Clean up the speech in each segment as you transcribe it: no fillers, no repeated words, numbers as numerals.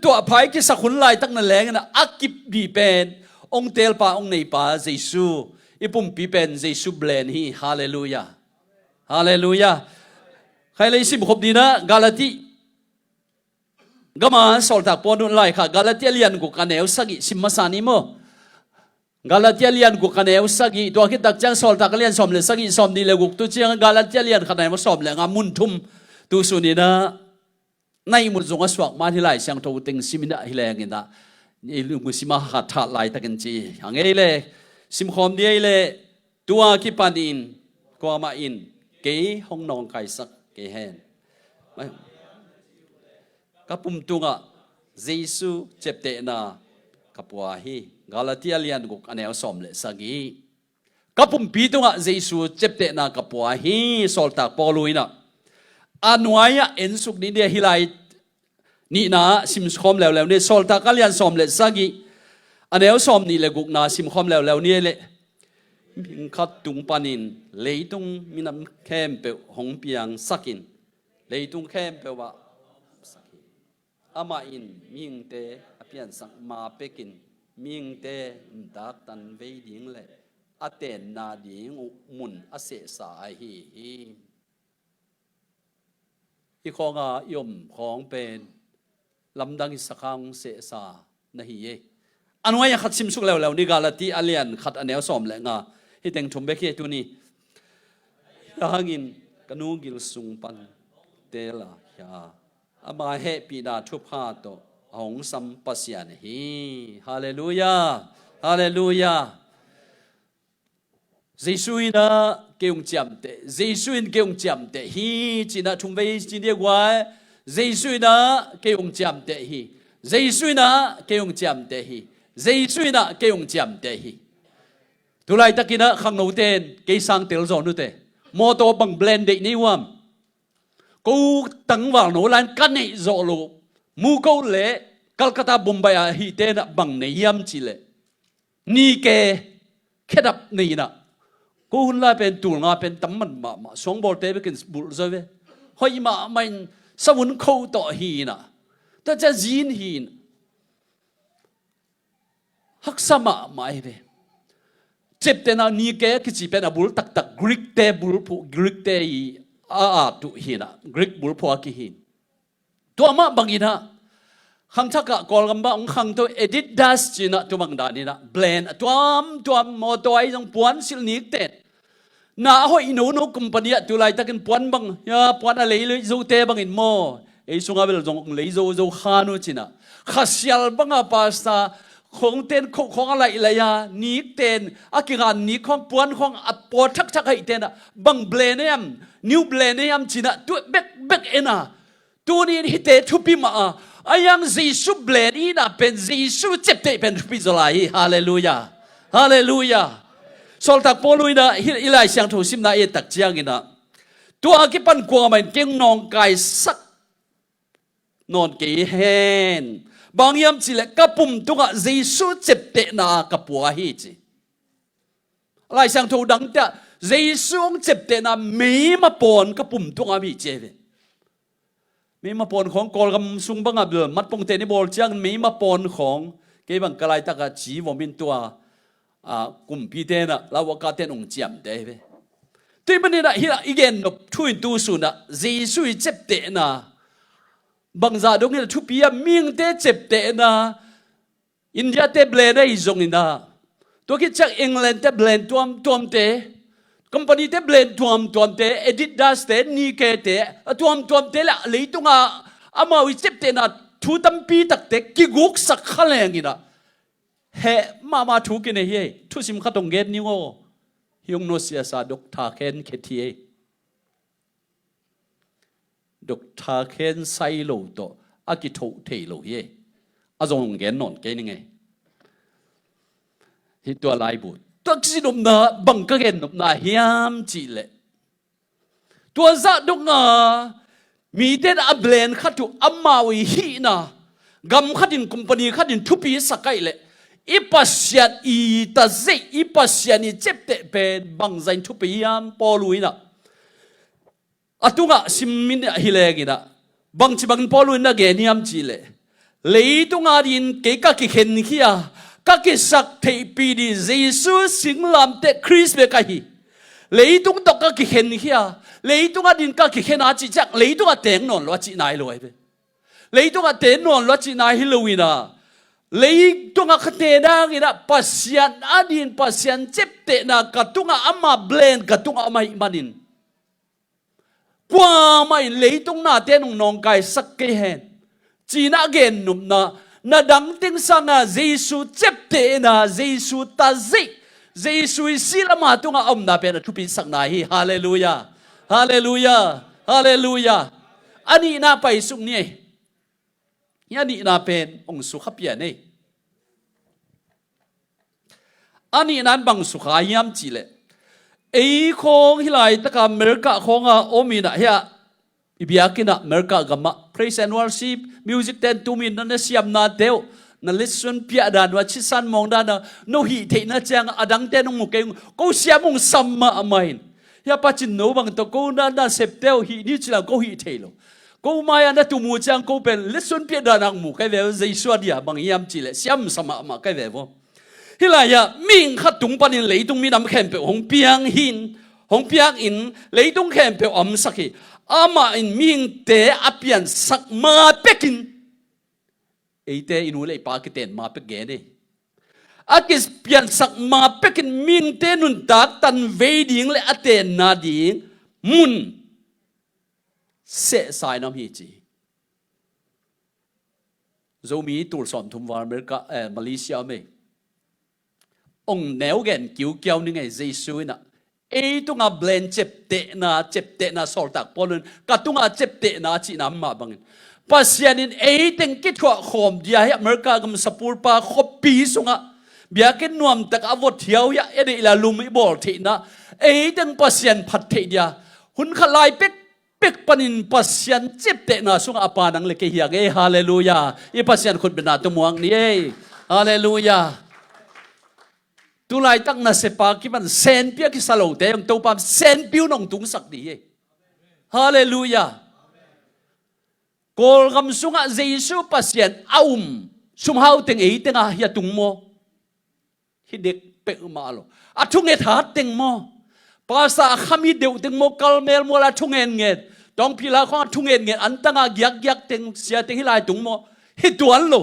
ตัวภายที่สักคนไล่ตั้งนั่นแหละนะอักกิบบีเป็นองเตลปาองในปาเยซูอีปุ่มปีเป็นเยซูเบลนฮีฮาเลลูยาฮาเลลูยาใครเลยสิบครบดีนะกาลาติก็มาสอลตักปอนุนไล่ค่ะกาลาติเลียนกุกันเอวสักิสิมาสานิโมกาลาติเลียนกุกันเอวสักิตัวคิดตักจังสอลตักเลียนสอมเลสักิสอมดีเลกุกตัวเจียงกาลาติเลียนขนาดมาสอมเลงามุนทุมตูสุนีนะในมุดจงอสวกมาที่ไล่เสียงโตติงสิมินะฮิเลงินนะนี่ลุงมุสิมาหัดทัดไล่ตะกันจีอย่างเอเลสิมคอมเดียเลตัวคิปันอินกว่ามาอินเกยห้องนอนไก่สักเกยแฮนกับปุ่มตุงะเยซูเจ็บเตนะกับวัวฮีกาลาติอาเลียนกุกอันเอลสอมเลสักีกับปุ่มปีตุงะเยซูเจ็บเตนะกับวัวฮีสอลตักปอลุยนะอันวายะเอ็นสุกนี้เดียฮิไลนี่นะสิมคอมแล้วเนี่ยสอลตักอาเลียนสอมเลสักีอันเอลสอมนี่เลกุกนะสิมคอมแล้วเนี่ยเลมิงคัดตุงปานินเลยตุงมินำเข้มเปหงเปียงสักินเลยตุงเข้มเปว่าอามาอินมิงเตอภิยันสังมาเปกินมิงเตดักตันเวดิงเลอเตนนาดิงมุนอเสสาฮีอีของยมของเป็นลำดังสักครั้งเสสานะฮีอันว่ายังขัดซิมสุกแล้วนี่กาลาติอาเลียนขัดอันเอลสอมแหละงาให้แต่งชมเบกเฮตุนี่ยางินกนูกิลสุงปันเตลายาอามาเฮปีดาทุพาโตหงสัมปัสยานฮีฮาเลลูยาฮาเลลูยาเยซูอินะเกี่ยงจำเตเยซูอินเกี่ยงจำเตฮีจีน่าทุ่มไปจีเดียกว่าเยซูอินะเกี่ยงจำเตฮีเยซูอินะเกี่ยงจำเตฮีเยซูอินะเกี่ยงจำเตฮีทุไลตะกินะขังโนเตนเกี่ยสังเตลโซนุเตมอโตบังเบลนเดนี่วามกูตั้งว่าโนลันกันนี่โจโลมูกูเล่กัลกัตตาบุมไบอาฮิเตนะบังเนียมจิเลนี่แกแค่ดับนี่นะกูหุ่นลาเป็นตูงาเป็นตั้มมันมาสองบอลเตะไปกินบุลซะเว้หอยมามันสมุนเข้าต่อฮีนะแต่จะจีนฮีนฮักสมาไม่เว้เจ็บแต่นานี่แกคิดจีเป็นบุลตักตักกรีกเตบุลผู้กรีกเตอีตุฮีนะกรีกบุลผู้กิฮีนตัวมาบังอินะขังชักกะกอลกัมบะองขังตัวเอดิดัสจีนะตัวบังดานี่นะเบลนตัวมอตัวไอ้ยังปวนสิลนิกเตน่าหอยนูคุมปนิยะตัวไรตะกินปวนบังยาปวนอะไรเลยโจเตบังอินโมไอ้สุงาเบลจงเลยโจขานุจีนะขัสยาลบังอาปาสตาของเต้นของอะไรเลยยานิกเต้นอากิการนิกของปวนของอปอทักให้เต้นบังเบลเนียมนิวเบลเนียมจีนะตัวเบกเอ็นะตัวนี้ฮิตเตทุปิมาอายังเยซูเบลนีนะเป็นเยซูเจ็บเตเป็นทุปิจลายฮาเลลูยาฮาเลลูยาสอลตักปอลุยนะฮิไลเสียงถูสิมนาเอตักเจียงนะตัวอากิปันกวางมันเก่งนองกายสักนอนเกยเฮนบางยามจิเลกับปุ่มตัวเยซูเจ็บเตนะกับปัวฮีจีไลเสียงถูดังแต่เยซูเจ็บเตนะไม่มาปนกับปุ่มตัวมีเจเวมีมาปนของกอลกำซุงบังอับเดิมมัดปงเตนิบอลเจียงมีมาปนของเก็บังกลายตะกะจีวมินตัวกุมพีเตนะลาวกาเตนองเจียมเดเวตัวมันนี่นะฮิละอีเกนนบทุยตูสุนะเยซูเจ็บเตนะบางซาดงนี่ทุปียมิงเตเจ็บเตนะอินเดียเตเบลนได้อีจงนี่นะตัวคิดจากอังกฤษเตเบลนตัวมเตคอมพานีเตเบลนตัวมเตเอดิดาสเตนี่เกเตตัวมเตละเลยตุงอามาวิเจ็บเตนะทุตัมปีตักเตกิกุกสักขะเลงินะเฮมาทุกินเฮทุสิมขัดตงเกนนิโอฮิงโนเซียซาดกทาเคนเคทีเอดกทาเคนไซโลโตอากิโตเทโลเฮอาจงเกนนอนเกนยังไงฮิตัวไลบุตัวสินมนาบังกะเกนนมนาเฮียมจีเลตัวซาดงมีเดนอับเลนขัดตุอัมมาวิฮีนะกำขัดินคุมปนีขัดินทุปีสักไกเลอีปัสยานอีตาเซอีปัสยานีเจ็บเตเป็นบังใจทุปียามปอลุยนะอตุงะซิมมินฮิเลกินะบังจิบังปอลุยนะเกนิยามจีเล lấy tung à din cái các cái khen kia các cái sắc thầy bị đi Giêsu sinh làm te Christ về cái hi lấy tung đọc các cái khen kia lấy tung à din các cái khen à chỉ chắc lấy tung à tiếng non lo chỉ nai rồi về lấy tung à tiếng non lo chỉ nai Halloween à lấy tung à khát na cái na pasian à din pasian chép te na cả tung à ama blend cả tung à ama imanin qua mai lấy tung na tiếng nong cái sắc cái hen chỉ na gen nụm na đắng tiếng sang na Giêsu chép te na Giêsu ta dị Giêsu silama tung à na pe na chupin sắc na hi hallelujah hallelujah hallelujah ani na pai sung ni yani na pen ong su khapia nei ani nan bang su kha yam chi le ei khong hilai taka America khonga omina hia ibiakina America gama praise and worship music 10 min na siam na teu na listen pia dan wa chisan mong dan no hi the na chang adang te nong muke ko siam mong samma amain ya pa chin no bang to ko na septel hi ni chila ko hi the lo ko maya na tu mu chang ko pen listen pia dan ang mu kai ve Jesu dia bang yam chi le siam sama ma kai ve bo hilaya ming khat tung panin leitung mi nam khem pe hong piang hin hong piang in leitung khem pe om sakhi ama in ming te apian sak ma pekin eite inu le pa ki ten ma pe ge ne akis pian sak ma pekin ming te nun tak tan ve ding le aten na ding mun se sai nam hi chi zomi tur som thum war America Malaysia me ông néo gen cứu kéo như ngày Giêsu na ấy tung à blend chép tệ na sort tak polun cả tung à chép tệ na chỉ nằm mà bằng pasian in ấy tiếng kết quả khom dia hay America gam sapur pa copy sunga bia cái nuam tak avot thiau ya ấy là lumi bol thị na ấy tiếng pasian phát thị dia hun khalai pek panin pasian chép tệ na sunga apa nang le ke hiang e hallelujah e pasian khut bena tumuang ni e hallelujah tu lai tak na sepa ki man sen pia ki salo te ang topam sen piu nong tung sak di hallelujah kol gam sunga Jesu pasien sum hau teng ei teng a ya tung mo hidek pe ma lo a thung et hat teng mo pasa khami deu teng mo kalmel mo la thung en nget tong pila khong thung en nget an tanga gyak teng sia teng hilai tung mo hi tuan lo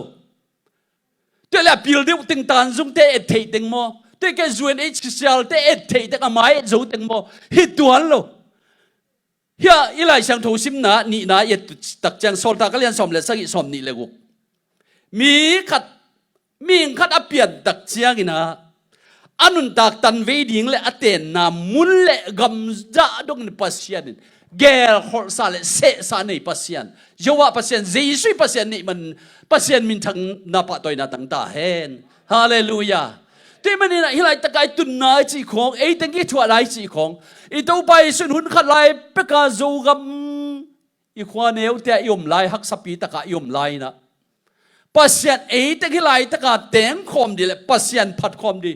te la pil deu teng tan zung te et thei teng mo tôi cái duyên ấy xel te et thei te amai zo teng mo hit tuan lo ya ilai sang tho sim na ni na et tak chang sol ta ka lian som le sang i som ni le gu mi khat apian tak chiang ina anun tak tan ve ding le aten na mun le gam ja dong ni pasian gel hol sa le se sa nei pasian jowa pasian Jesu pasian ni man pasian min thang na pa toy na tang ta hen hallelujahที่มันนี่นะฮิไลตะกายตุนนายจีของไอ้ตั้งกี่ชั่วไรจีของอีตัวไปสุนหุนขัดไล่เปกาโจกัมอีควานเอวแต่ยมไล่ฮักสปีตะกายมไล่นะปัสยันไอ้ตั้งกี่ไล่ตะกาแตงคอมดีเลยปัสยันผัดคอมดี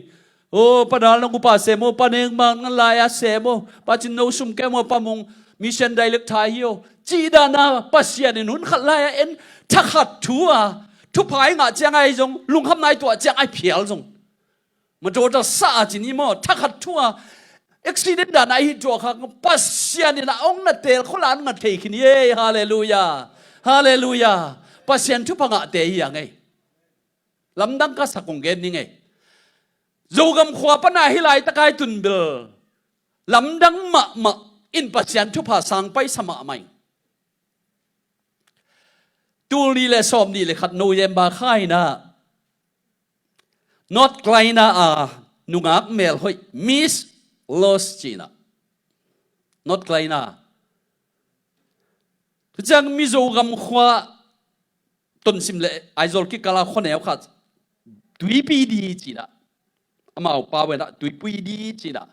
โอ้ปนานลงกูปัสเซโมปนเองบางนั่นไล่อาเซโมปัจจินโนสุมแกโมปะมงมิชันไดเล็กไทยโยจีดานาปัสยันหุนขัดไล่เอ็นทักขัดทัวทุพายงาเจียงไอจงลุงคำนายตัวเจียงไอเพียลจงมันโจทย์สาจินี่มั้งถ้าขัดทั่วอุบิเหตุด่านไอ้ที่ตัวข้างปัสยานี่นะองค์นั่นเตะเขาล้านนั่นเตะขี้นี่ฮาเลลูยาฮาเลลูยาปัสยานทุพังอาเตะยังไงลำดังก็สักงเกนนี่ไงจูกำขวาปนาฮิไลตะกายตุนเบลลำดังมะอินปัสยานทุพาสังไปสมาใหม่ตูนี่เลยสอมนี่เลยขัดโนเยมบาค่ายนะnot ไกลนะนุงักเมลหอยมิสลอสจีนะ not ไกลนะทุกจังมิโซกำขวาต้นสิมเลไอโซลกิกาลาคนเอวขัดตุยปีดีจีนะอามาเอาปาเวนะตุยปีดีจีนะ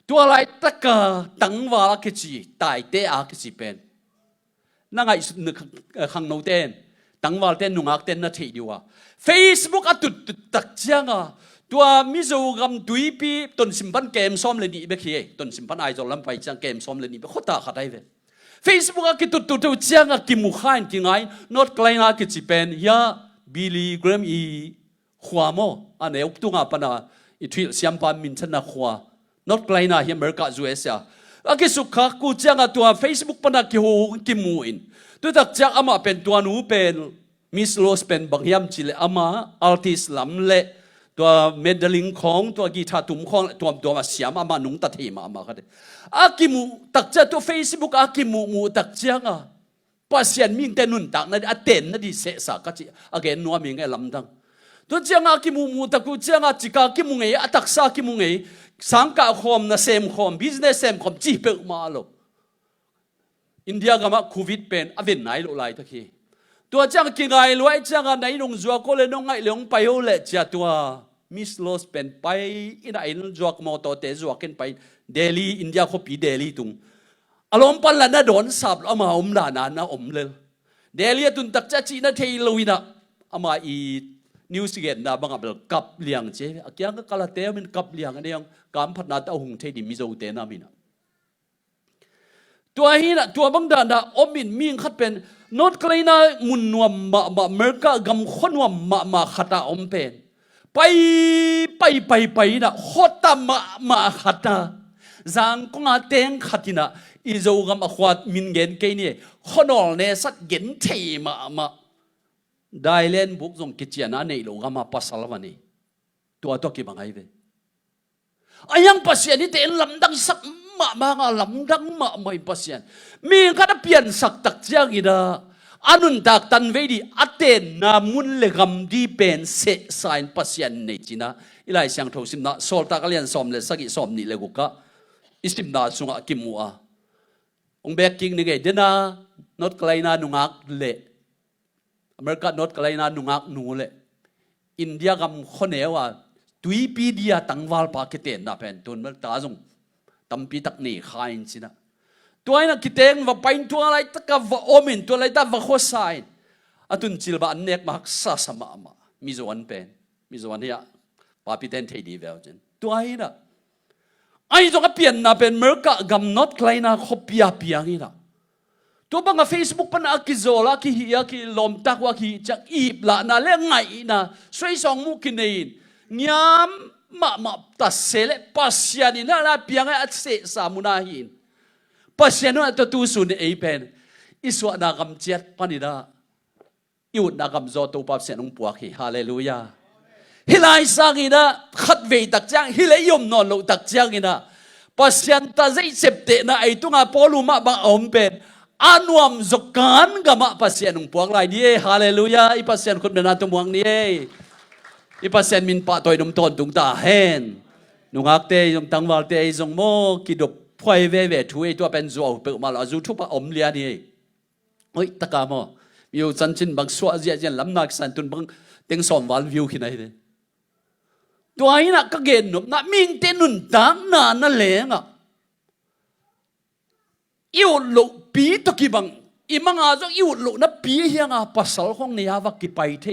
ตัวอะไรตะกาตั้งวาลกิจีตายเตะกิจีเป็นนั่งไอนึกขังโนเตนตั้งวาลเตนนุงักเตนน่าเทียวะFacebook อะตุดตักเจียงอะตัวมิโซกำตุยปีต้นสิมพันเกมซ้อมเลยนี่เบคีต้นสิมพันไอโซลลำไปจังเกมซ้อมเลยนี่เบขตาขัดได้เว้ Facebook อะกิตุเจียงอะกิมุขายกิไง not ไกลนะกิจิเป็นยา Billy Graham i khwa mo ane uktunga pana i thil siampan min chana khwa not klaina hi America USA aki sukha ku changa tua Facebook pana ki ho ki muin tu tak chak ama pen tua nu pen Miss Los pen bangyam chile ama artist lam leตัวเมดลิงของตัวกีตาร์ตุ้มของตัวมาเสียมามาหนุ่งตัดเหมามากันอากิมูตักเจ้าตัวเฟซบุ๊กอากิมูตักเจ้าอ่ะปัสยันมิ่งแต่นุ่นตักนั่นอาเต็นนั่นดิเสสากจิอาเกนนัวมิ่งไอ้ลำดังตัวเจ้าอากิมูตักกูเจ้าจิกากิมูไงอาตักซากิมูไงสังกัดคอมนะเซมคอมบิสเนสเซมคอมจีเปิลมาโลอินเดียก็มาโควิดเป็นอเวนไหนโลไลตะคีตัวเจ้ากินไงรวยเจ้าไหนลงจัวก็เลยน้องไงลงไปโอเล่เจ้าตัวมิสโลสเป็นไปอินไอน์จวกมอตเตจวกกันไปเดลีอินเดียเขาปีเดลีตุงอารมณ์ปันละน่าโดนสับเอามาอมด่านานะอมเลยเดลีตุนตักจะจีน่าเทลวินะเอามาอีนิวซีแลนด์นะบางแบบกับเลี้ยงเจ้าเกี่ยงก็กาลเตอมันกับเลี้ยงอันนี้ยังการพัฒนาตัวหงเทดิมิโซเตนามินะตัวนี้นะตัวบางด่านนะอมินมิ่งขัดเป็นนอตไกลนะมุนนัวมาเมริกากำขนนัวมาขัดอมเป็นไปนะโคตรมาขัดนะจังก็งาเต็งขัดนะอีโจกำขวดมินเงินแค่นี้คนอลเนี่ยสัตเงินเทมาได้เล่นบุกจงกิจยานะในโลกมาปัสสาวะนี่ตัวกี่บางไงเว้ยอายังปัสยานี่เต็นลำดังสักมาลำดังไม่ปัสยานมีกันเปลี่ยนสักตักเจ้ากีนะอันนั้นตักตันเวดีอัตเตนนามุนเลกำดีเป็นเสสายปัสยันในจีน่าอีไลเสียงทศิมนาโซลตากเลียนสอมเลสักอีสอมนี่เลกุกะอิสิมนาสุงะกิมัวองเบกกิ้งนี่ไงเดน่านอตไกลนานุงักเละอเมริกานอตไกลนานุงักนูเละอินเดียกำคนเอวะตุยปีเดียตังวาลปากิเตนนาเป็นตุนเมตาจงตัมปีตักนี่ขายจีน่าตัวนั้นคิดเองว่าไปตัวอะไรตะกับว่าโอมินตัวอะไรตะว่าโคสายอัตุนจิลบานเนกมาฮักซาสมามิจวันเป็นมิจวันเนี่ยปาปิเตนเทดีเวลเจนตัวนั้นไอ้ตรงกับเปลี่ยนนะเป็นเมริกากำนดใครนะเขาเปียงี้นะตัวบางกับเฟซบุ๊กปันอากิโซลาคิฮิอากิลมตักว่าคิจากอีบละนะเรื่องไงนะสวยสองมุกินเองยามมาตัดเสลปัสยานี่นะเปียงไอ้เสสามุนาหินปัสยานุตัวตูสุนเอเป็นอิสวานากำเจ็ดปานิดาอิวดากำโจตัวปัสยานุปวกฮีฮาเลลูยาฮิลายสักินะขัดเวตักจังฮิเลยยมนอนโลตักจังนะปัสยานตาใจเจ็บเตนะไอตุงาปอลูมาบังอมเป็นอันวมจกันกะมาปัสยานุปวกไรดีฮาเลลูยาอีปัสยานคนเป็นนาตุมวังนี่อีปัสยานมินปะตัวนุ่มตอนตุงตาเฮนนุงักเตยงตังวาลเตยงโมกิดบพอยเวทุยตัวเป็นจัวเปิดมาแล้วจูทุบอมเลียนี่โอ้ยตะกามอมีอยู่จันจินบางสวะเจียนลำนักสันตุนบางเต็งสอมวาลวิวขึ้นไหนเลยตัวนี้นะก็เกณฑ์นุบนะมิงเตนุนตังนานั่นแหละอ่ะอิวลุปีตะกี้บางอีมังอาจจะอิวลุนะปีเฮียงอ่ะภาษาของเนี่ยว่ากี่ไปเท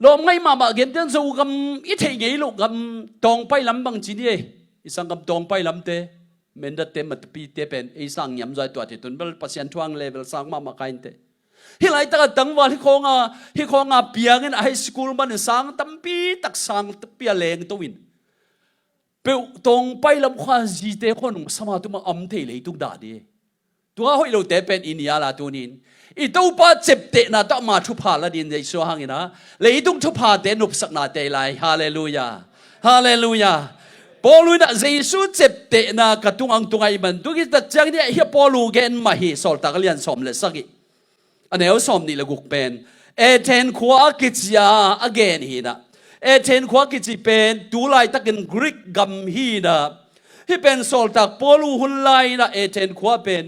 ลมไงมาเกณฑ์เดินสู่กับอีเทไงลูกกับตองไปลำบางจีนี่อีสังกับตองไปลำเตเมนดัตเตมัตปีเตเป็นอีสังยำใจตัวที่ตุนเบลปัสยันทวงเลเวลสังมาใครเตฮิไลตะตังว่าฮิคงเปียงไฮสคูลมันสังตั้มปีตักสังเปียเลงตัววินเปตองไปลำควาจีเตคนสมาตุมาอัมเทเลยทุกดาดีตัวห้อยเราเตเป็นอินยาลาตัวนี้อีตัวป้าเจ็บเตนะต้องมาชุบพาละดินในสวางนะเลยต้องชุบพาเตนุบสักนาเตไลฮาเลลูยาฮาเลลูยาปอลูนะเยซูเจ็บเตนะกระตุงอังตุงไอมันตุกิตัดจังเนี่ยเฮียปอลูเกนมาฮีสอลตากเลียนสอมเลสักอันนี้เอาสอมนี่ละกุกเป็นเอเทนขวากิจยาอเกนฮีนะเอเทนขวากิจเป็นดูไลตักินกรีกกัมฮีนะที่เป็นสอลตากปอลูหุนไลนะเอเทนขวาเป็น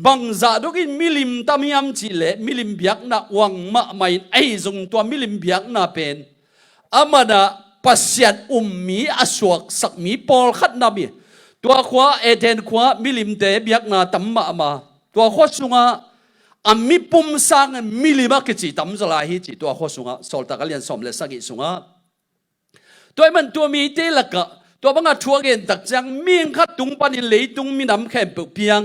บังซาดุกินมิลิมตามิยมจิเลมิลิมเบียกนะวังมะไม่ไอจงตัวมิลิมเบียกนะเป็นอามานะปัสยันมีอสวกสักมีปอลขัดนามีตัวขวาเอเทนขวามิลิมเตเบียกนาตัมมาตัวขวาสุงะอามีปุ่มสังมิลิมากิจิตัมจะลายฮิจิตัวขวาสุงะสอลตากเลียนสอมเลสักิสุงะตัวมันตัวมีเตลักะตัวบังอาทัวเกนตักจังมีขัดตุงปานิเลยตุงมีน้ำแข็งเปียง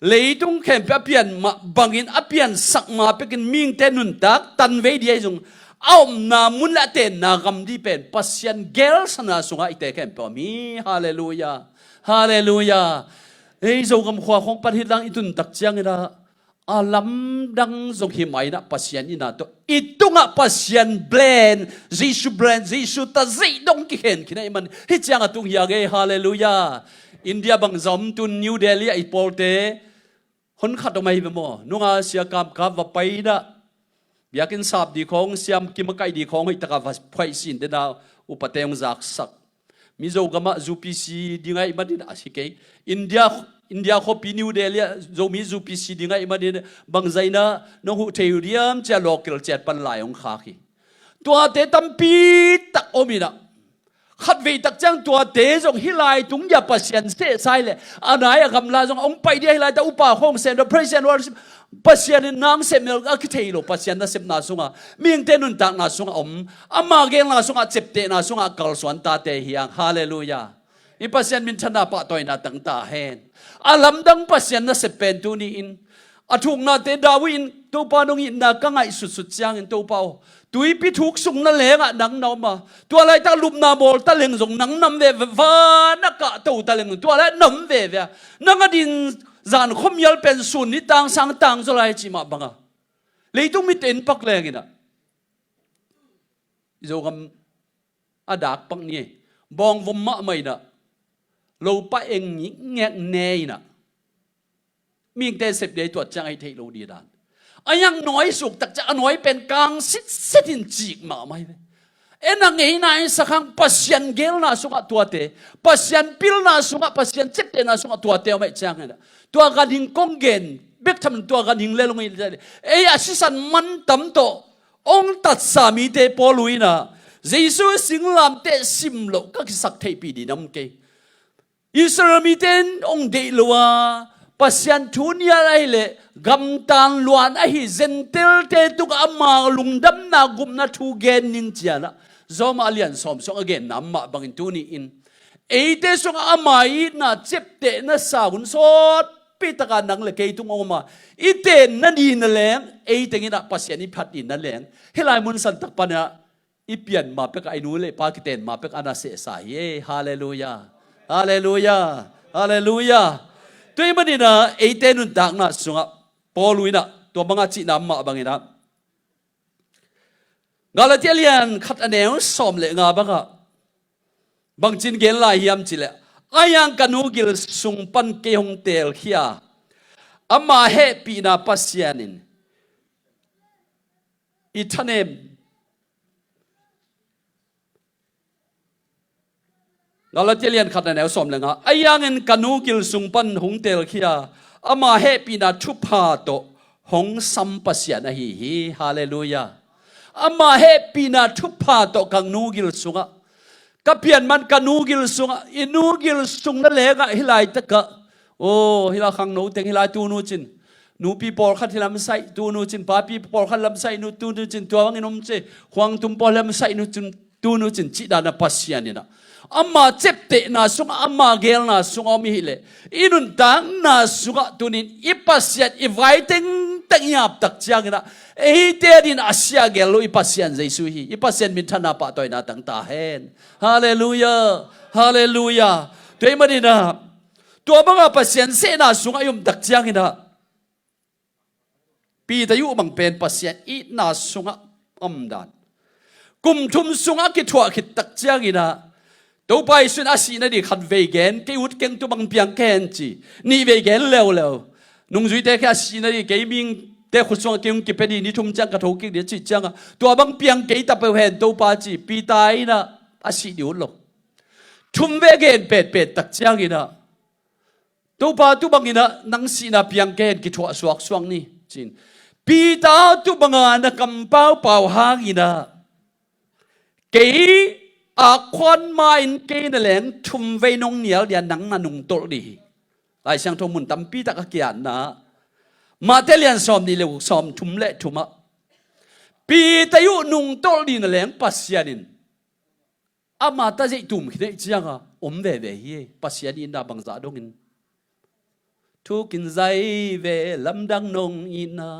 lấy tung khem pe pian ma bangin apian sak ma pekin ming te nun tak tan ve dia jung aum na mun la te na gam di pen pasien gel sana sunga ite khem pe mi hallelujah hallelujah ei zo gam khwa khong pan hit lang itun tak chiang ira alam dang zong hi mai na pasien ina to itunga pasien blend jisu ta zai dong ki hen kina iman hi chiang atung ya ge hallelujah India bang zom tun New Delhi ai polte hon khat mai be mo nunga sia kam ka va pai da biakin sap di khong siam ki makai di khong hi taka vas phai sin de na upateng zak sak mizo gama UPC dingai madin asike India kho pi New Delhi zo mi UPC dingai madin bang zaina no hu theuriam cha local chat pan lai ong kha khi tua te tampi tak omina khát vị đặc trưng tua tế giống hi lai tung nhà pasien sẽ sai lệ anh ấy cầm la giống ông bay đi hi lai ta upa không xem được present worship pasien nang xem được cái thầy lo pasien na xem na sunga miếng tên nun tak na sunga ama gen na sunga chep te na sunga kal suan ta te hiang hallelujah i pasien min thana pa toy na tang ta hen alam dang pasien na sepen tu ni in athung na te dawin tu pa nong in na ka ngai sut chiang in tu pao tui pi thuk sung na lenga nang naw ma tua lai ta lup na bol ta leng zong nang nam ve va na ka to ta leng tua lai nam ve ve nang adin zan khom yal pen sun ni tang sang tang zo lai chi ma banga leitung mit en pak leng ina zo gam adak pak ni bong vom ma mai na lo pa eng ni ngek ne na ming te sep de tuat chang ai thei lo di dan ayang nói suk tak cha nói pen kang sit in chik ma mai ena ngei nai sakhang pasien gel na sunga tuate pasien pil na sunga pasien chep te na sunga tuate mai chang na tua ga ding kong gen bek tham tua ga ding le long ei asisan man tam to ong tat sa mi te poluina jesu singlam te sim lo ka sak thei pi di nam ke israel mi ten ong de lowa pasien thunia lai le gam tan luan a hi zentel te tuk ama lungdam na gum na thu gen ning chiana zom alian som song again namma bangin tu ni in eite song amai na chepte na saun sot pitaka nang le ke tung oma ite na di na leng eite ngina pasien i phat in na leng helai mun san tak pana ipian ma pek ai nu le pa kiten ma pek ana se sa ye hallelujah hallelujah hallelujah tui manina eite nun tak na sunga poluina tua mga chi nam ma bangina Galatian khat aneu som le nga banga bang chin gen lai hiam chile ayang kanu gil sung pan ke hong tel khia ama he pi na pasianin ithanem Galatian khat aneu som le nga ayang en kanu gil sung pan hong tel khia ama he pi na thupa to hong sam pasian hi hallelujah ama he pi na thupa to kang nu gil sunga kapian man kanu gil sunga inu gil sung na lenga hilai taka o hila khang no teng hilai tu nu chin nu pi por khat hilam sai tu nu chin pa pi por khat lam sai nu tu nu chin tuang inom che huang tum por lam sai nu chin tu nu chin chi da na pasian ina amma chepte na sunga amma gel na sunga mi hile inun tang na sunga tunin ipasian inviting tangyap tak chiang na eite din asya gel lo ipasian jesu hi ipasian min thana pa toy na tang ta hen hallelujah hallelujah toy manina to mga pasien se na sunga yum tak chiang ina pi ta yu bang pen pasien i na sunga amdan kum thum sunga ki thwa khit tak chiang ina đâu bay xuyên asi na đi khát về gen cái út keng tu bằng piang ken chi ni về gen leo leo nung duy te cái asi na đi cái mình te khut song keng ki pe đi ni thum chang ka thau ki de chi chang tua bang piang cái ta pe hen đâu pa chi pi tai na asi di ul lo thum về gen pet pet tak chang ina đâu pa tu bang ina nang si na piang ken ki thwa suak suang ni chin pi ta tu bang na kam pau pau hang ina cái kwan ma in ke na leng thum ve nong nial dia nang na nung tol di lai sang thong mun tam pi ta ka kian na ma te lian som ni le som thum le thuma pi ta yu nung tol di na leng pasianin ama ta je tum khide chianga om ve ve hi pasianin da bang za dongin ทุกินใจเวลำดังนงอินา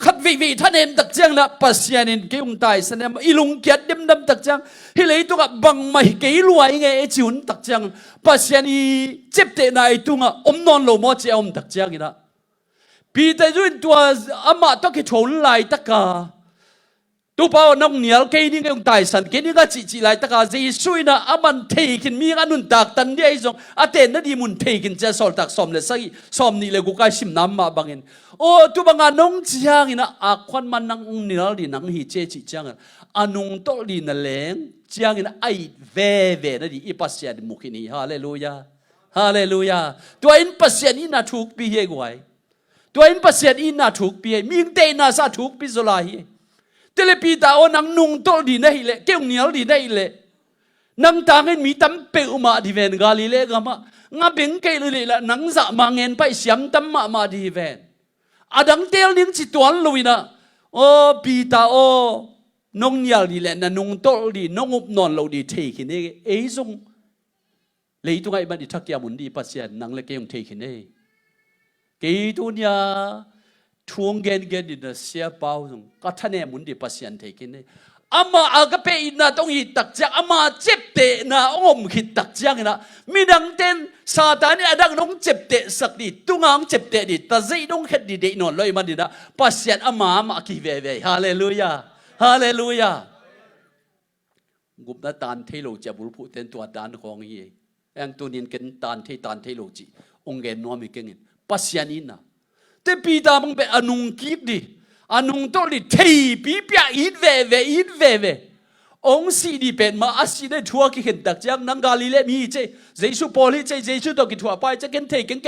ขัดวิท่านเองตักจังนะปัสยานินเกี่ยงตายสนามอิลุงเกียดดำตักจังฮิเลยตัวกับบังไม่เกี่ยรวยไงจิวนตักจังปัสยานีเจ็บเตะนายตัวงอมนอนโลมอเจ้าตักจังนะปีแต่จุนตัวอามาต้องคิดโฉนไหลตักกาตัวเปล่าน้องเหนียวเกี่ยนี่ก็ตายสันเกี่ยนี่ก็จีไหลตักกาจีสุยนะอามันเทกินมีกันนุนตักตันเดียจงอาเตนนั่นดีมุนเทกินจะสอดตักสอมเลยสักสอมนี่เลยกูกายชิมน้ำมาบังเงินโอ้ตัวบางน้องจีางนะอาควันมันนังเหนียวดีนังหิเจจีจางอานุงโตดีนั่นแหละจีางนะไอเวนั่นดีอีปัสยาดิมุขินีฮาเลลูยาฮาเลลูยาตัวอินปัสยานี่น่าถูกปีเฮกไว้ตัวอินปัสยานี่น่าถูกปีมีเตน่าซาถูกปีโซลาฮีเตเลปีตาโอนังนุงโตดีนั่นเลยเกี่ยวเหนียวดีนั่นเลยนังตางเงินมีตั้มเปอุมาดีเวนกาลิเลกามางาเบงเกลเลยละนังจะมาเงินไปเสียมตั้มมาดีเวนอาดังเตลนินสิตัวลุยนะโอ้ปีตาโอนงยาดีแหละนะนงโตดีนงอุบนอนเราดีเทขินเอเอซงเลยตัวไอ้บันดิทักยามุนดีปัสยานังเล็กยังเทขินเอกี่ตัวยาทวงเกนดินะเสียเปล่าซงก็ท่านเอมุนดีปัสยาเทขินเออามาอากาเปอินาต้องหิตักจังอามาเจ็บเตะนะอมหิตักจังนะมีดังเต้นซาตานนี่ดังน้องเจ็บเตะสักดิตุงางเจ็บเตะดิตาใจน้องเฮ็ดดิเดนอนลอยมันดินะปัสยันอามากีเวเวฮาเลลูยาฮาเลลูยากุบนาตานเทโลจะบุรุษเต้นตัวตานของเย่เองตัวนี้กันตานเทโลจีองเกนนัวมีเก่งปัสยันนี่นะแต่ปีตามึงเป็นอนุงกีบดิอานุงโตลิเทปีเปียอิดเวองสีดีเป็นมาอาศัยได้ทัวร์กินตักจังนังกาลิเลมีเจเจสุปอลิเจสุตกิทัวร์ไปจะกันเทกัน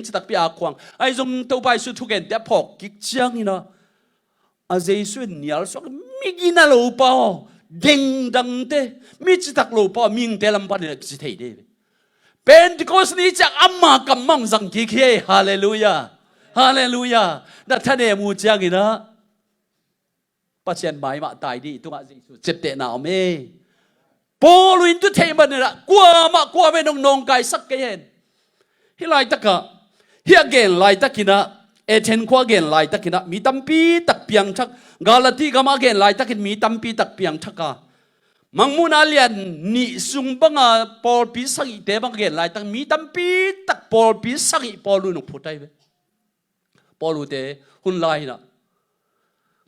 จะตักปีอาควงไอ้จงตัวไปสุทุกันแต่พอกกิจังนี่นะอาเจสุเนี่ยเราสมีกินอะไรเปล่าดิงดังเตมีจิตักโลเปล่ามิงเตลัมปันเนี่ยจิเทเดเป็นที่เขาสนิจักอามากัมมังสังกิเคฮาเลลูยาฮาเลลูยานั่นท่านเอมูจังนี่นะปัจจัยหมายมาตายดีตัวอาจิสุเจ็บเตะหนาวเมโปลุนตุเทมันนี่ละกลัวไม่นงไก่สักเกนฮิไลตะกะฮิอเกนไลตะกินะเอเทนควาเกนไลตะกินะมีตัมปีตักเปียงทักกาลาตีกามาเกนไลตะกินมีตัมปีตักเปียงทักกะมังมุนาเลียนนิสุงบังอาปอลปีสักอีเตบังเกนไลตักมีตัมปีตักปอลปีสักอีปอลุนุพุทไตเวปอลุเตหุนไลนะ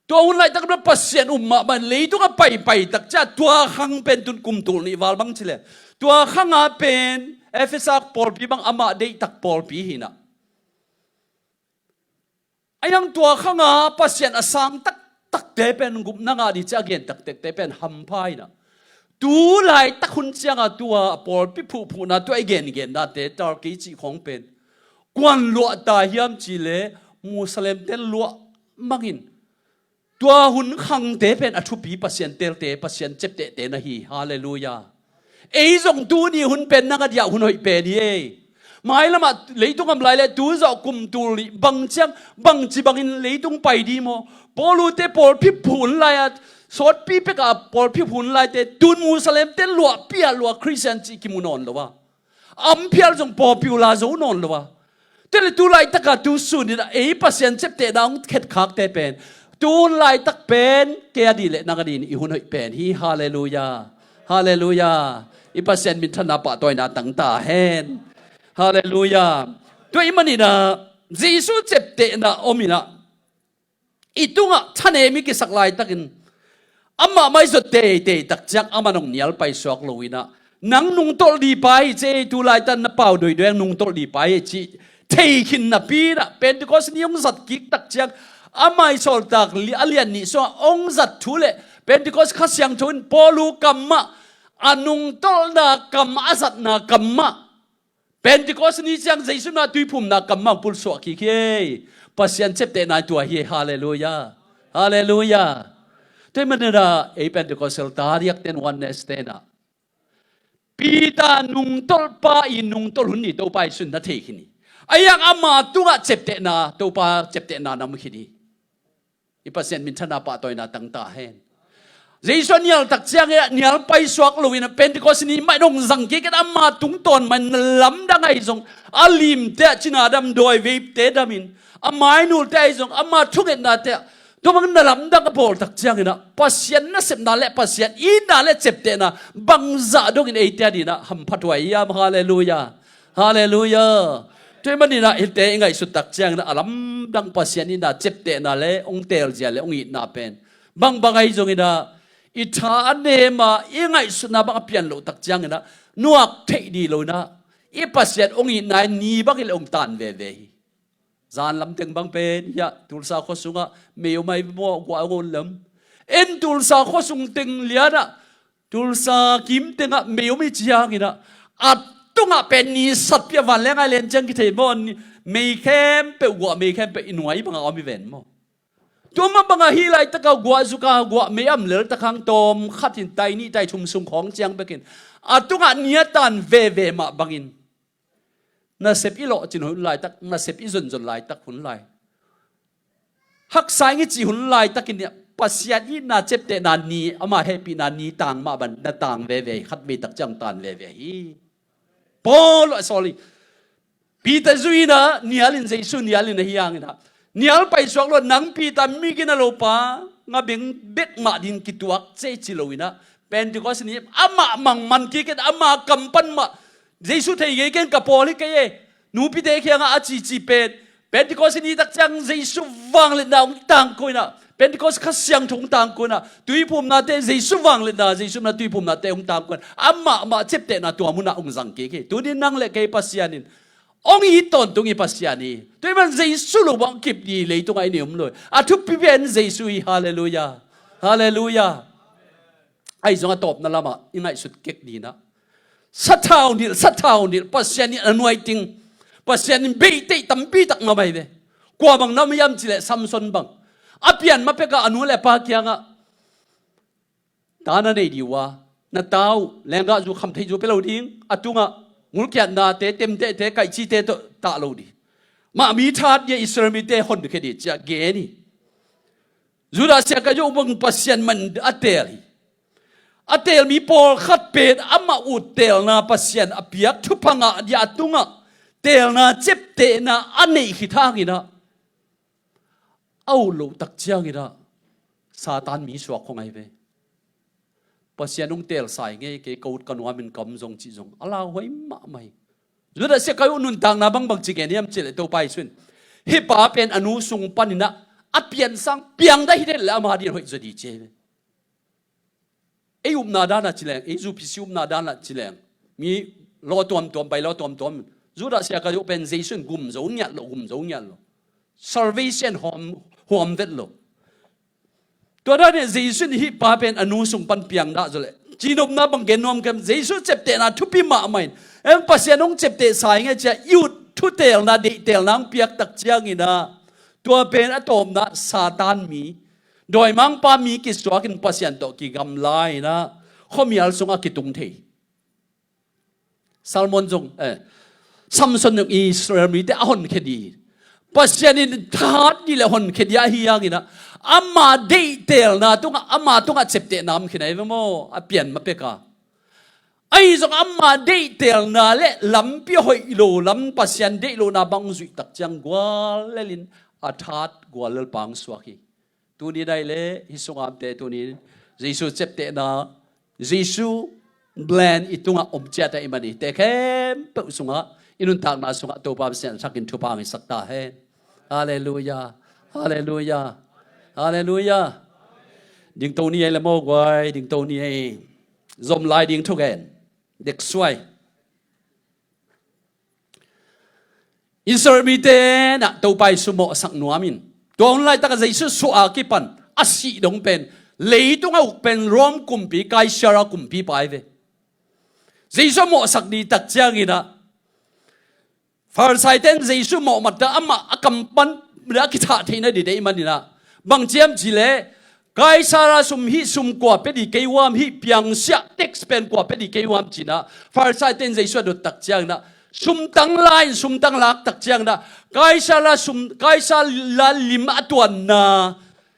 ตัวหุ่นไล่ตักนับปัสเซียนมันเลยตัวก็ไปตักจ้าตัวขังเป็นตุนกุมตุลนี่วาลบังเฉลตัวขังเป็นเอฟเอสปอลปีบังอามาได้ตักปอลปีหินะไอ้ยังตัวขังปัสเซียนอสังตักเตเป็นกุมนังดีจ้าเกนตักเตเป็นฮัมพายนะตัวไล่ตักหุ่นเจ้าตัวปอลปีผู้นะตัวไอเกนนะเตตาร์กิจิของเป็นกวนลัวตาเฮียมจิเลมุสลิมเตลัวมักินตัวหุ่นขังเตเป็นอธุปีปัสยันเตลเตปัสยันเจ็บเตเตนะฮีฮาเลลูยาเอซงตัวนี้หุ่นเป็นนักยาหุ่นหอยเป็นเย่หมายละมาเลยต้องทำลายเลยตัวจะกุมตัวลีบังจังบังจีบังอินเลยต้องไปดีโมปอลูเตปอลพิพูนลายสดปีเป็กอะปอลพิพูนลายเตตุนมุสลิมเตลัวเปียลัวคริสเตียนจีกิมุนอนหรอวะอัมเพียลจงปอปิวลาโซนอนหรอวะเตลตัวไล่ตะกาตัวสุนินะเอปัสยันเจ็บเตดังเข็ดขากเตเป็นตัวไล่ตักเป็นเกียดีเลยนักดินอีหุ่นหอยเป็นฮีฮาเลลูยาฮาเลลูยาอีปัสยันมินทนาปะตัวน่าตั้งตาเห็นฮาเลลูยาตัวอีมันนี่นะเยซูเจ็บเตนะอมินะอีตุงะท่านเอมิกิสักไล่ตักินอามาไม่สุดเตตักจักอามาหนงเนียลไปสวกลุยนะนังนุงโตดีไปเจตัวไล่ตันนับเป่าโดยนุงโตดีไปจีเทขินนับปีนะเป็นที่ก็สนิยมสัตกิกตักจักอามาอิสอลตักลิอาเลียนนี่ส่วนองค์จัดทุเลเป็นที่ก็ขัดยังทุนปอลูกัมมะอนุงโตนากัมมะอาสัตนากัมมะเป็นที่ก็สนิยังใจสุนาตุยพุ่มนากัมมะปุลสวกิเคปัสยันเจ็บเตนายตัวเฮฮาเลลูยาฮาเลลูยาที่มันน่ะไอ้เป็นที่ก็เซลตาเรียกเต็นวันเนสเตนะปีตานุงโตลปาอินุงโตลหุ่นนี่ตัวไปสุนทรเทขินีไอ้ยังอามาตัวเจ็บเตนาตัวปาเจ็บเตนานามุขินีอีปัสยันมินทนาปะตัวน่าตั้งตาเห็น Jason nial tak chiang ya nial pai suak luina Pentecost ni mai dong zang ki ket amma tung ton man lam dang ai zong alim te china dam doi ve te damin amai nul te ai zong amma thuget na te to mang na lam dang pol tak chiang ina pasien na sep na le pasien I na le chep te na bang za dong in ei te di na ham phatwai ya hallelujah hallelujah toi mani na ite ngai su tak chiang na alam dang pasien ina chep te na le ong tel ja le ong I na pen bang bangai zong ina Ita anema ingai suna bang apian lo tak chiang ina nuak thei di lo na I pasien ong I nai ni bang il ong tan ve ve zan lam teng bang pen ya tulsa kho sunga meo mai mo kwa gon lam en tulsa kho sung teng liana tulsa kim tenga meo mi chiang ina atunga pen ni sapya van lenga len chang ki thei mon mei khem pe wa mei khem pe inwai bang ami ven mo Tuma banga hilai taka gua zuka gua meam ler takang tom khatin tai ni tai thum sung khong chiang bekin atunga niatan ve ma bangin na sep ilo chin hun lai tak na sep izon zon lai tak hun lai hak sai ngi chi hun lai takin pasiat I na chep te na ni ama happy na ni tang ma ban na tang ve khat be tak chang tan ve hi Paul sorry Peter zuina nialin jesu nialin hiang ina nial pai suak lo nang pi ta mi gina lo pa nga beng bet ma din kituak che chiloina Pentecost ni ama mang man ki ket ama kampan ma Jesu thei ge ken ka poli ke ye nu pi te khia nga achi chi pet Pentecost ni tak chang Jesu wang le na tang koina Pentecost kha siang thong tang koina tui phum na te Jesu wang le na Jesu na tui phum na te ong tang koina ama ma chep te na tu amuna ong jang ke tu ni nang le ke pasianin Ong I ton tung I pasiani. Tuy man Jesu lo bang kip di le tung ai nium lo. Atu pipen Jesu I hallelujah. Hallelujah. Ai zong atop na lama ingai sut kek di na. Satau nil pasiani anuai ting. Pasiani be te tampi tak ma bai ve. Kwa bang nam yam chile Samson bang. Apian mapeka anu le pa kya nga. Dana nei diwa na tau lenga ju kham thei ju pelo ding atunga ngul kya na te tem te kai chi te ta lo di ma mi that ye Israel mi te hon ke di cha ge ni Juda sia ka yo bang pasien man atel mi pol khat pet ama u tel na pasien apiak thupanga ya tunga tel na chep te na anei hi thang ina au lo tak chiang ina Satan mi suak khongai ve pasien ung tel sai nge ke kaut kanwa min kam zong chi zong ala hoi ma mai Juda se kayu nun tang na bang chi gen yam chile to pai sun hi pa pen anu sung panina apian sang piang da hi de la ma di hoi zodi che e na da na chileng e zu pisi na da na chileng mi lo tom bai lo tom Juda se kayu pen zaisun gum zo nya lo salvation hom vet loตัวนั้นเนี่ยJesuนี่ฮิปาเป็นอนุสงปันเปียงได้จุเลยจีนอมนับบังเกนนอมกันJesuเจ็บเตนะทุพิมาไม่ปัสยานงเจ็บเตสายไงจะยุดทุเตลนะเดเตลนังเปียกตักเจียงอีนะตัวเป็นอะตอมนะซาตานมีโดยมังปามีกิสวากินปัสยานโตกิกำไลนะเขามีอัลสงอากิตุงเทซัลมอนจงซัมซอนอิสราเอลมีแต่ahonเคดีปัสยานินทัดนี่แหละหนเคดีอาฮิยังอีนะอามาเดเตลนะตุงอามาตุงอาเจ็บเตนามขึ้นไหนวะโมอาเปลี่ยนมาเป็กาไอ้จงอามาเดเตลนะเละลำพิหอยโลลำปัสยันเดโลนะบังจุยตักจังกวาเลลินอาทัดกวาเลลปังสวากีตัวนี้ได้เลยฮิสงามเตตัวนี้เยซูเจ็บเตนะเยซูแบลนอิตุงอาอมเจตอิมันนี่แต่แค่เปิดสงะอินุนทางนาสงะตัวบาปเสียนสักกินทุบามิสักตาเฮฮาเลลูยาฮาเลลูยาฮาเลลูยาดิ่งตัวนี้ละโมกไว้ดิ่งตัวนี้จมลายดิ่งทุกแห่งเด็กสวยอิสราเอลมีเตนะตัวไปสมอสักหนัวมินตัวนั้นตั้งใจสุสอากิปันอาศิดงเป็นเลยต้องเอาเป็นรวมกลุ่มปีกายชาระกลุ่มปีไปเวใจสมอสักดีตักเจ้ากินะฟาร์ไซเตนใจสมอมาแต่อามาอักำปันเรื่องกิจการที่นั่นดีได้มันนี่นะบางเจียมจีเล่กายสาระสุมฮิสุมกว่าเป็นดีเกยวามฮิเปียงเสียเท็กซ์เป็นกว่าเป็นดีเกยวามจีนะฟาร์ไซเตนใจสวดตักเจ้านะสุมตั้งไลน์สุมตั้งหลักตักเจียงนะกายสาระสุมกายสาระลิมอัตวันนะ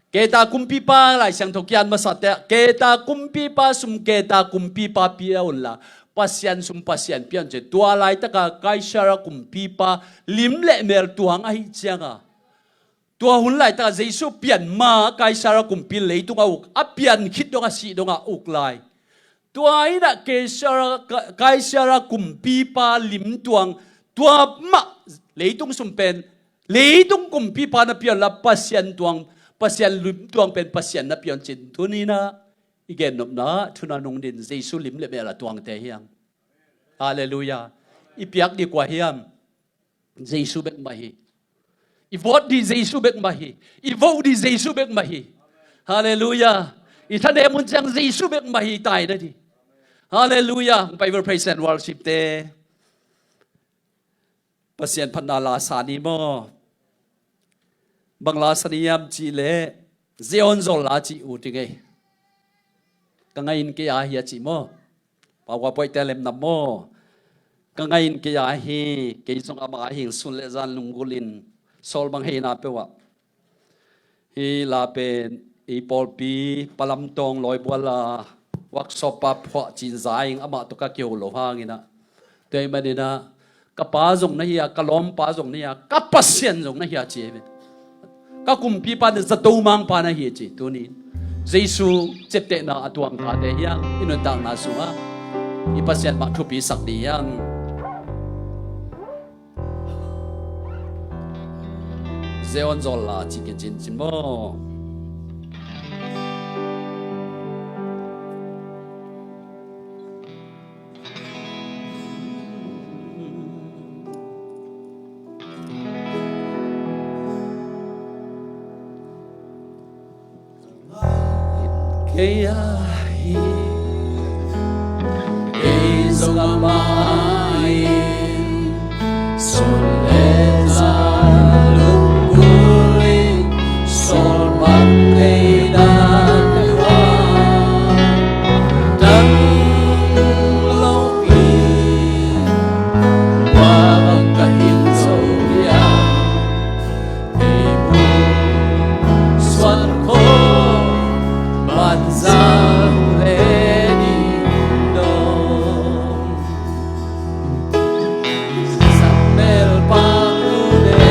Keta kumpi pa lai sang thokian masate keta kumpi pa sum keta kumpi pa pia unla pasian sum pasian pian je tua lai taka kaisara kumpi pa lim le mer tuang a hi chianga tua hun lai taka jesu pian ma kaisara kumpi le tunga uk a pian khit donga si donga uk lai tua ina kaisara kumpi pa lim tuang tua ma le tung sum pen le tung kumpi pa na pian la pasian tuang pasian lim tuang pen pasian na pion chin tunina igen nop na thuna nong din jesu lim le bela tuang te hiang hallelujah ipiak di kwa hiam jesu bek mahi i vote di jesu bek mahi i vote di jesu bek mahi hallelujah i thane mun chang jesu bek mahi tai da di hallelujah bible praise and worship te pasian phanala sani mo Bangla saniyam chi le zeon zol la chi u ti ngai ka ngai in ke ya hi chi mo pa wa poi telem nam mo ka ngai in ke ya hi ke song ama hi sun le zan lungulin sol bang he na pe wa hi la pen i pol pi palam tong loi bola workshop pa phwa chin zaing ama to ka kyo lo hangina te madina ka pa zong na hi ka lom pa zong ni ka pasien zong na hi chi ka kumpi pa de zato mang pa na hi chi tunin jesu chepte na atuang ka de yang inutang na sunga ipasian ma thupi sak di yang zeon zol la chi ke chin chin mo Keyahi Izogamain Soleza Lungguling Sol Makaidan Dewa Dan Loki Wabang Kahin Zoria Ibu Suan Ko Banzang Lenindong Samel Pangude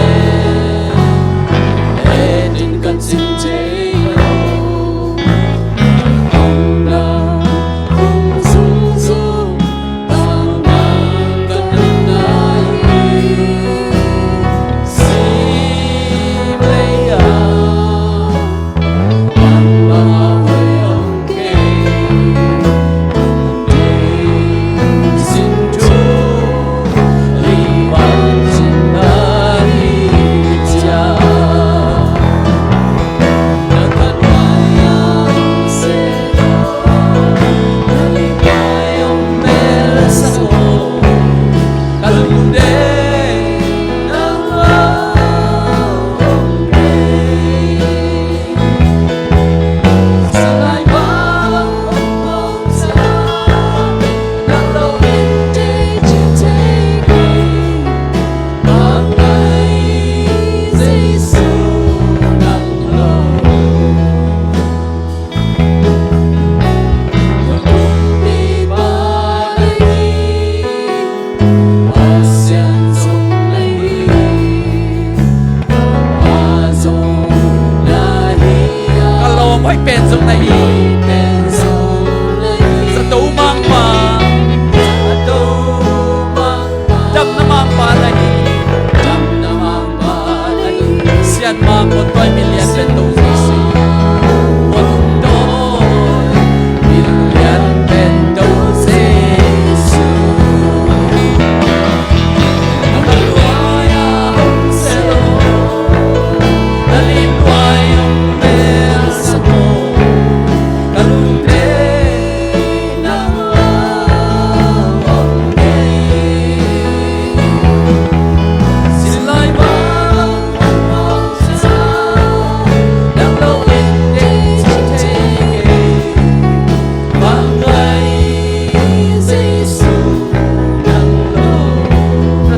Edin Katsinteo Onda Kung Suzu Bangang Kananay Simleya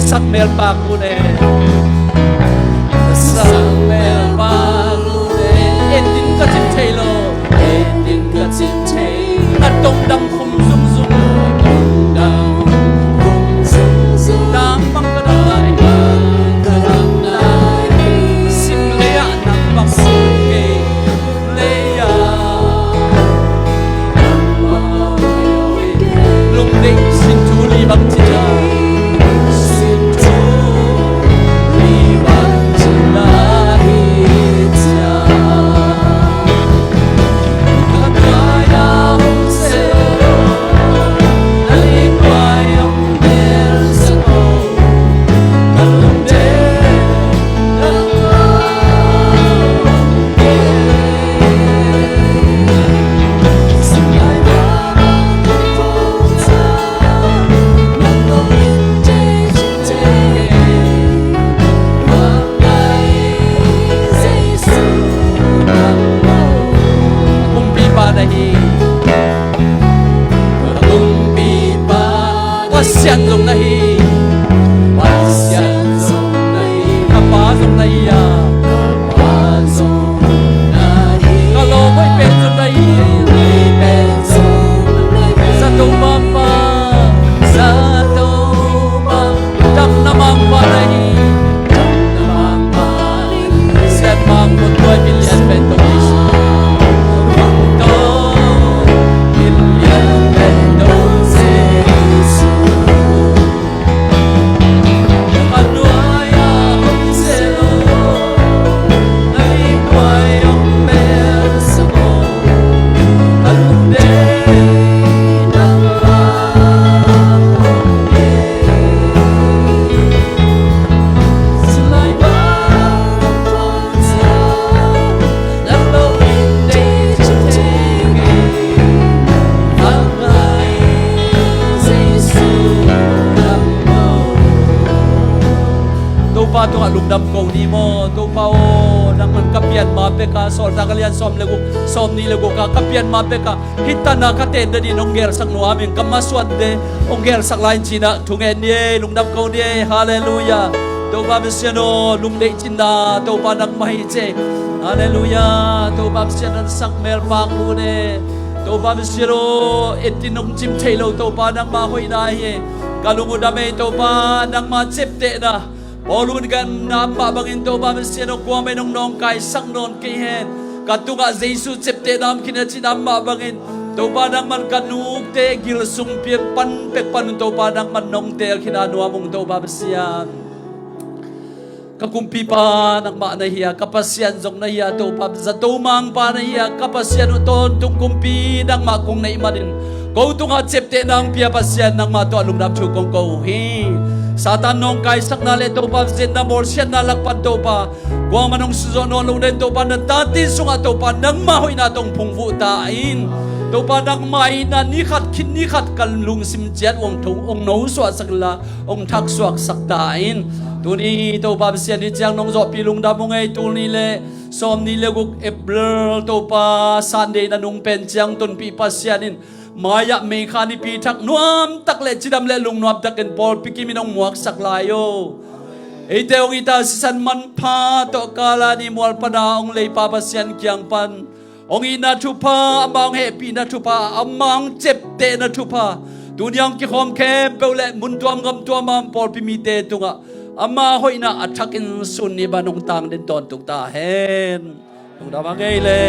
Samel Pangude Edin กะจิมเทนัดตงดำคมซุ่มซุ่มดำคมซุ่มซุ่มดำบังกระไดกระไดสิมเลยะนักบังสุเกเลยะลุงเด็กสิทูลีบังจิจาสิทูลีบังจิลาฮิจาPasyan zong nahi, pasyan zong nahi, kapa zong nahi ya, kapa zong nahi, kalau boy pen zong nahi, pen zong nahi, satu mama, dam namamba nahi, siat mang pun boy pilihan pen to isu, pilihan pen to isu. Pa tu alum dam ko ni mo tu pa o nang man kapian ma pe ka sol ta kalian som ni lego ka kapian ma pe ka hitana ka te de nong ger sak no amin kamaswat de ong ger sak lain china thungen ni lum dam ko ni hallelujah tu pa besiano lum de chinda tu pa nak mai che hallelujah tu pa besiano sak mer pa ku ne tu pa besiano etinong chim thelo tu pa nak ma hoi na he kalungu dame tu pa nak ma chep te na Olun gan napa bangin to ba mesiano kwa may nong kay sang non kihen katunga Jesus septe nam kinachi nama bangin to ba nang man kanug te gil sumpir pan pek pan to ba nang man nong te kinanua mong to ba mesian kakumpi pa nang ma na hiya kapasyan zong na hiya to pa sa tumang pa na hiya kapasyan uton tung kumpi nang ma kung na imanin ko tunga septe nang pia pasyan nang ma to alung nam chu kong ko hi Satan nong kay sak na leto pa zin na morsyan na lakpan to pa Guang manong suzono nung to pa na dati sunga to pa nang mahoy na tong pungvu tain to pa nang may na nikat kalung simjiat ong no suat sakla ong tak suak saktain tuni to pa siya ni chang nong zo pilung da mong ay tuni le som ni le guk April to pa Sunday na nung penchang tun pi pasyanin Maya may kani pitak nuam takle chidam le lung nuam takin Paul pikiminong muak saklayo. Ite ong ita sisan man pa to kala ni mual panaong lay papasyan kiyang pan. Ong ina tupa amang happy na tupa amang chepte na tupa. Tunyang kikom kempe ule muntuam gam tuamam Paul pimite tunga. Ama hoy na atakin sun ni banong tang din ton tuk tahen. Nung damangay le.